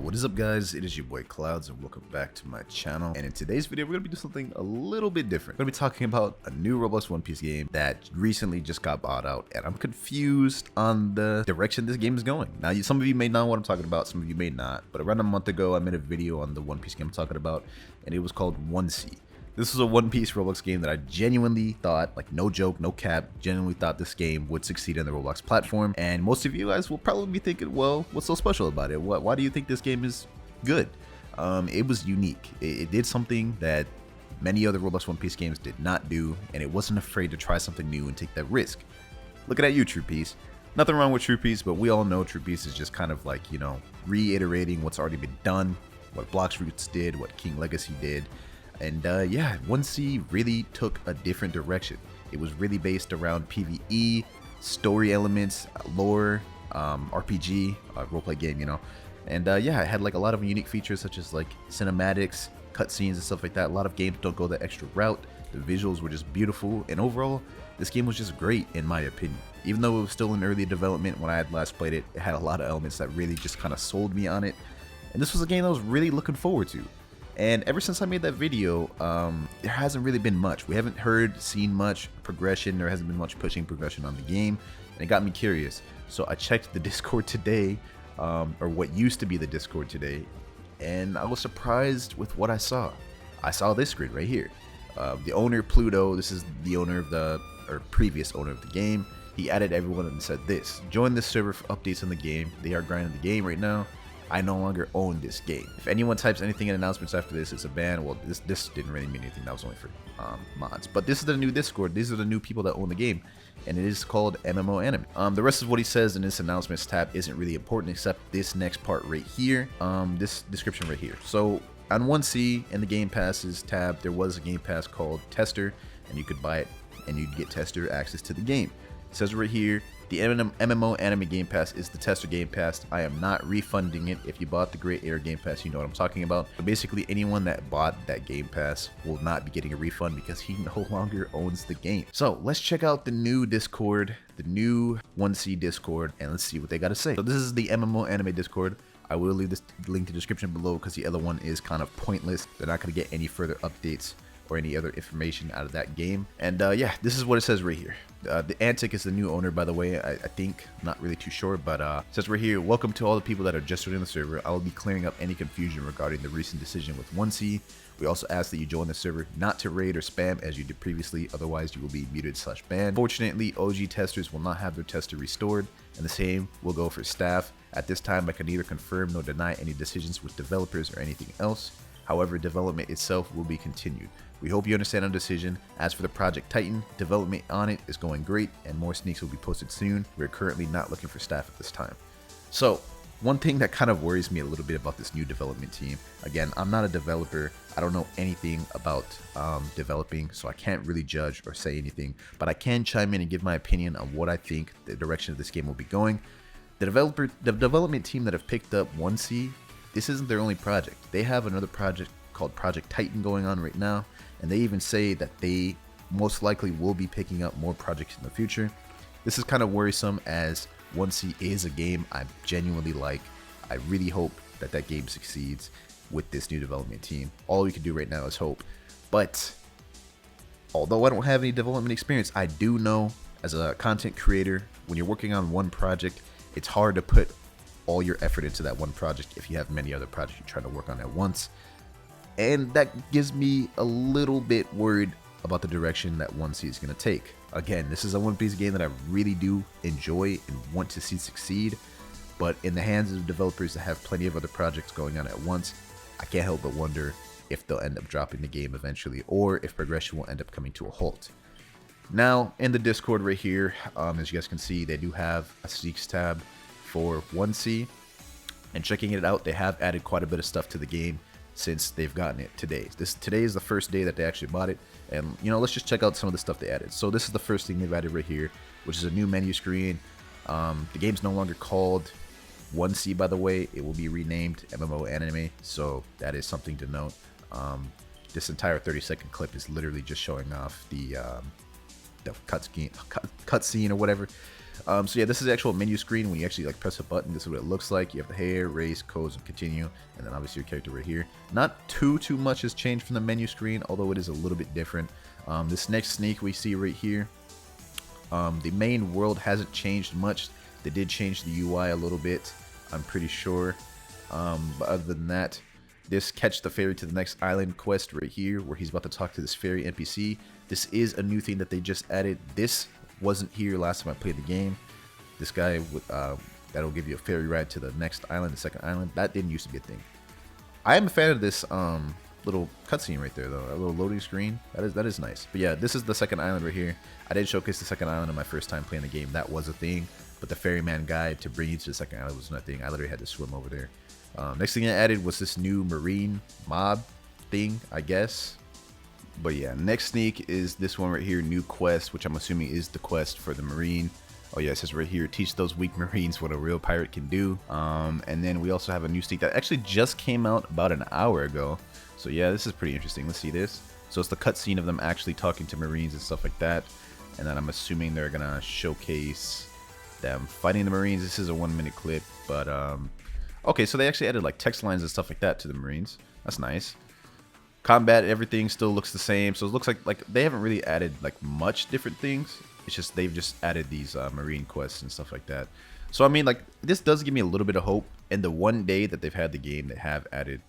What is up, guys? It is your boy Clouds and welcome back to my channel. And in today's video we're gonna be doing something a little bit different. We're gonna be talking about a new Roblox One Piece game that recently just got bought out, and I'm confused on the direction this game is going. Now some of you may know what I'm talking about, some of you may not, but around a month ago I made a video on the One Piece game I'm talking about, and it was called One Piece. This was a One Piece Roblox game that I genuinely thought, like no joke, no cap, genuinely thought this game would succeed on the Roblox platform. And most of you guys will probably be thinking, well, what's so special about it? Why do you think this game is good? It was unique. It did something that many other Roblox One Piece games did not do, and it wasn't afraid to try something new and take that risk. Look at you, True Piece. Nothing wrong with True Piece, but we all know True Piece is just kind of like, you know, reiterating what's already been done, what Blox Fruits did, what King Legacy did. And yeah, 1C really took a different direction. It was really based around PvE, story elements, lore, RPG, roleplay game, you know. And yeah, it had like a lot of unique features such as like cinematics, cutscenes and stuff like that. A lot of games don't go the extra route. The visuals were just beautiful, and overall, this game was just great in my opinion. Even though it was still in early development when I had last played it, it had a lot of elements that really just kind of sold me on it. And this was a game I was really looking forward to. And ever since I made that video, there hasn't really been much. We haven't seen much progression. There hasn't been much pushing progression on the game, and it got me curious. So I checked the Discord today, or what used to be the Discord today, and I was surprised with what I saw. I saw this grid right here. The owner, Pluto, this is the owner of or previous owner of the game. He added everyone and said this: join this server for updates on the game. They are grinding the game right now. I no longer own this game. If anyone types anything in announcements after this, it's a ban. Well, this didn't really mean anything. That was only for mods. But this is the new Discord. These are the new people that own the game, and it is called MMO Anime. The rest of what he says in this announcements tab isn't really important, except this next part right here. This description right here. So on 1C in the Game Passes tab, there was a Game Pass called Tester, and you could buy it, and you'd get Tester access to the game. It says right here, the MMO Anime Game Pass is the Tester Game Pass. I am not refunding it. If you bought the Great Air Game Pass, you know what I'm talking about. But basically, anyone that bought that Game Pass will not be getting a refund because he no longer owns the game. So let's check out the new Discord, the new 1C Discord, and let's see what they got to say. So this is the MMO Anime Discord. I will leave this link in the description below because the other one is kind of pointless. They're not going to get any further updates or any other information out of that game. And yeah, this is what it says right here. The Antic is the new owner, by the way. I think, I'm not really too sure, but it says right here, welcome to all the people that are just joining the server. I will be clearing up any confusion regarding the recent decision with 1C. We also ask that you join the server not to raid or spam as you did previously, otherwise you will be muted/banned. Fortunately, OG testers will not have their tester restored, and the same will go for staff. At this time, I can neither confirm nor deny any decisions with developers or anything else. However, development itself will be continued. We hope you understand our decision. As for the Project Titan, development on it is going great, and more sneaks will be posted soon. We're currently not looking for staff at this time. So, one thing that kind of worries me a little bit about this new development team, again, I'm not a developer. I don't know anything about developing, so I can't really judge or say anything, but I can chime in and give my opinion on what I think the direction of this game will be going. The development team that have picked up 1C, this isn't their only project. They have another project called Project Titan going on right now, and they even say that they most likely will be picking up more projects in the future. This is kind of worrisome as 1C is a game I genuinely like. I really hope that that game succeeds with this new development team. All we can do right now is hope. But although I don't have any development experience, I do know as a content creator, when you're working on one project, it's hard to put all your effort into that one project if you have many other projects you're trying to work on at once. And that gives me a little bit worried about the direction that 1C is going to take. Again, this is a One Piece game that I really do enjoy and want to see succeed, but in the hands of developers that have plenty of other projects going on at once, I can't help but wonder if they'll end up dropping the game eventually, or if progression will end up coming to a halt. Now, in the Discord right here, as you guys can see, they do have a Sneaks tab for 1C, and checking it out, they have added quite a bit of stuff to the game since they've gotten it today. Today is the first day that they actually bought it, and you know, let's just check out some of the stuff they added. So this is the first thing they've added right here, which is a new menu screen. The game's no longer called 1C, by the way. It will be renamed MMO Anime, so that is something to note. This entire 30-second clip is literally just showing off the cutscene or whatever. So yeah, this is the actual menu screen. When you actually like press a button, this is what it looks like. You have the hair, race, codes, and continue, and then obviously your character right here. Not too much has changed from the menu screen, although it is a little bit different. This next sneak we see right here, the main world hasn't changed much. They did change the UI a little bit, I'm pretty sure. But other than that, this catch the fairy to the next island quest right here, where he's about to talk to this fairy NPC. This is a new thing that they just added. This wasn't here last time I played the game. This guy with that'll give you a fairy ride to the next island, the second island. That didn't used to be a thing. I am a fan of this little cutscene right there, though. A little loading screen. That is nice. But yeah, this is the second island right here. I did showcase the second island on my first time playing the game. That was a thing. But the ferryman guide to bring you to the second island was nothing. I literally had to swim over there. Next thing I added was this new marine mob thing, I guess. But yeah, next sneak is this one right here, new quest, which I'm assuming is the quest for the marine. Oh yeah, it says right here, teach those weak marines what a real pirate can do. And then we also have a new sneak that actually just came out about an hour ago. So yeah, this is pretty interesting. Let's see this. So it's the cutscene of them actually talking to marines and stuff like that. And then I'm assuming they're gonna showcase them fighting the marines. This is a 1-minute clip, but okay, so they actually added like text lines and stuff like that to the marines. That's nice. Combat, everything still looks the same, so it looks like they haven't really added like much different things. It's just they've just added these marine quests and stuff like that. So I mean, like, this does give me a little bit of hope. In the one day that they've had the game, they have added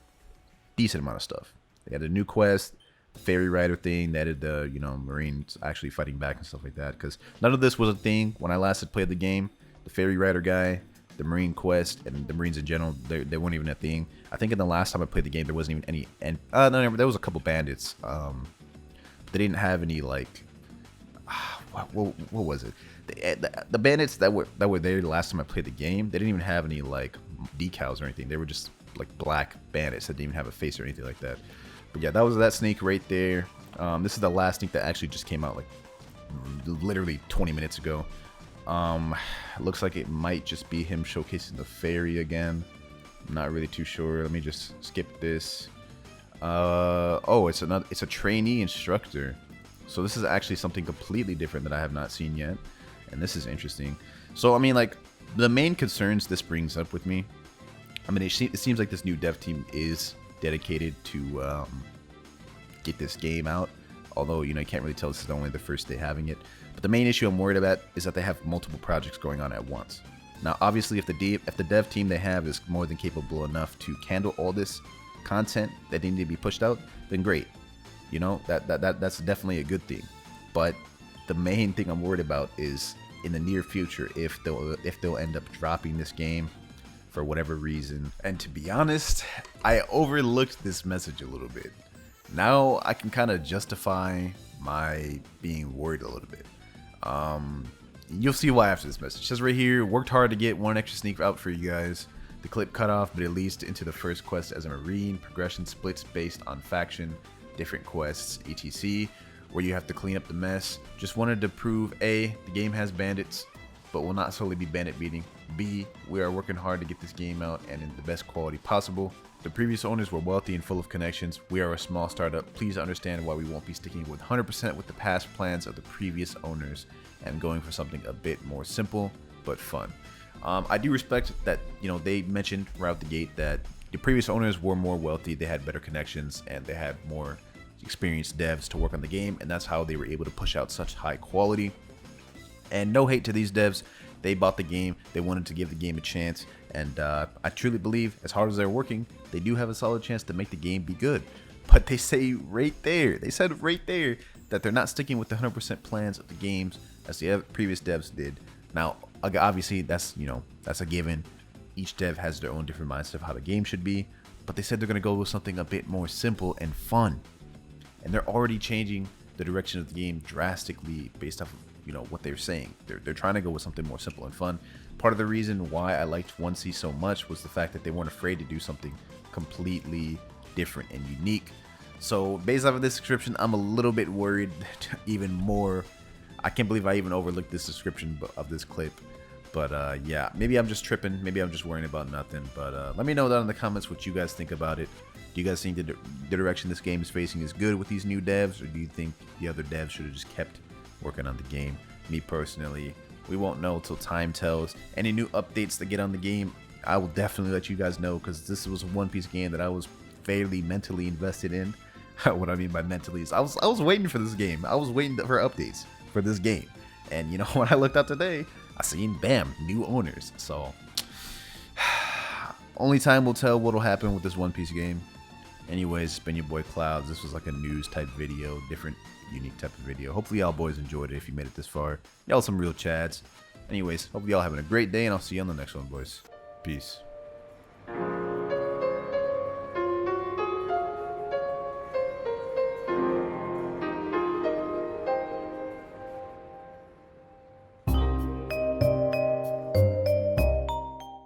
decent amount of stuff. They added a new quest, the ferry rider thing. They added the marines actually fighting back and stuff like that. Because none of this was a thing when I last had played the game. The ferry rider guy, the marine quest, and the marines in general, they weren't even a thing. I think in the last time I played the game, there wasn't even any. And no, there was a couple bandits. They didn't have any like. What was it? The bandits that were there the last time I played the game, they didn't even have any like decals or anything. They were just like black bandits that didn't even have a face or anything like that. But yeah, that was that sneak right there. This is the last sneak that actually just came out like literally 20 minutes ago. Looks like it might just be him showcasing the fairy again. I'm not really too sure. Let me just skip this. Oh, it's a trainee instructor. So this is actually something completely different that I have not seen yet, and this is interesting. So I mean, like, the main concerns this brings up with me, I mean, it seems like this new dev team is dedicated to get this game out. Although, you can't really tell, this is only the first day having it. But the main issue I'm worried about is that they have multiple projects going on at once. Now, obviously, if the dev team they have is more than capable enough to handle all this content that they need to be pushed out, then great. That's definitely a good thing. But the main thing I'm worried about is in the near future if they'll end up dropping this game for whatever reason. And to be honest, I overlooked this message a little bit. Now I can kind of justify my being worried a little bit. You'll see why after this message. It says right here, worked hard to get one extra sneak out for you guys. The clip cut off, but it leads into the first quest as a marine. Progression splits based on faction, different quests, etc., where you have to clean up the mess. Just wanted to prove A, the game has bandits, but will not solely be bandit beating. B, we are working hard to get this game out and in the best quality possible. The previous owners were wealthy and full of connections. We are a small startup. Please understand why we won't be sticking with 100% with the past plans of the previous owners and going for something a bit more simple but fun. I do respect that, they mentioned right out the gate that the previous owners were more wealthy, they had better connections, and they had more experienced devs to work on the game, and that's how they were able to push out such high quality. And no hate to these devs, they bought the game, they wanted to give the game a chance, and I truly believe, as hard as they're working, they do have a solid chance to make the game be good. But they say right there, they said right there, that they're not sticking with the 100% plans of the games as the previous devs did. Now, obviously, that's a given. Each dev has their own different mindset of how the game should be, but they said they're going to go with something a bit more simple and fun. And they're already changing the direction of the game drastically based off of what they're saying. They're trying to go with something more simple and fun. Part of the reason why I liked 1C so much was the fact that they weren't afraid to do something completely different and unique. So based off of this description, I'm a little bit worried even more. I can't believe I even overlooked this description of this clip. But yeah, maybe I'm just tripping. Maybe I'm just worrying about nothing. But let me know down in the comments what you guys think about it. Do you guys think the direction this game is facing is good with these new devs? Or do you think the other devs should have just kept working on the game? Me personally, We won't know till time tells. Any new updates that get on the game, I will definitely let you guys know, because this was a One Piece game that I was fairly mentally invested in. What I mean by mentally is I was waiting for this game. I was waiting for updates for this game. And you know, when I looked up today, I seen, bam, new owners. So only time will tell what'll happen with this One Piece game. Anyways, it's been your boy Clouds. This was like a news type video, different, unique type of video. Hopefully y'all boys enjoyed it if you made it this far. Y'all some real chads. Anyways, hopefully y'all having a great day, and I'll see you on the next one, boys. Peace.